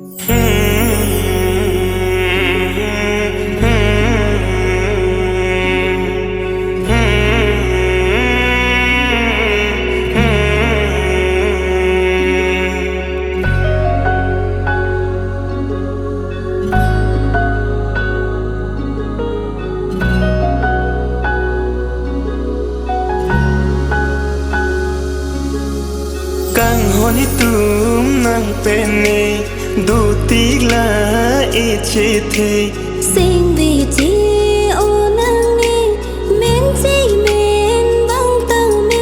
Càng hôn tùm nàng bên này đủ tí là ít chế thế sinh vì chi ô nang ni men chi men băng tàu mê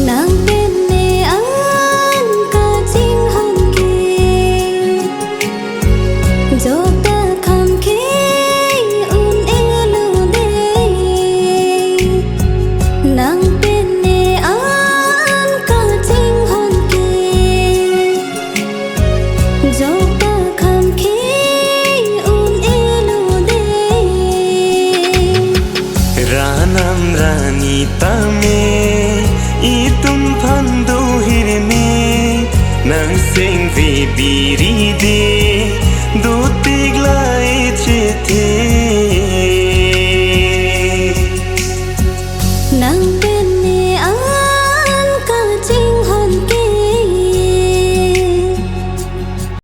nàng bên này ăn cả chim hồng kia cho ta khăm khi un e lu đê nàng bên này ăn cả chim hồng kia cho ta khăm khi un e lu đê ra nam ra ni ta me i tum phan do hirne nàng sinh vì biri de do tigla e che the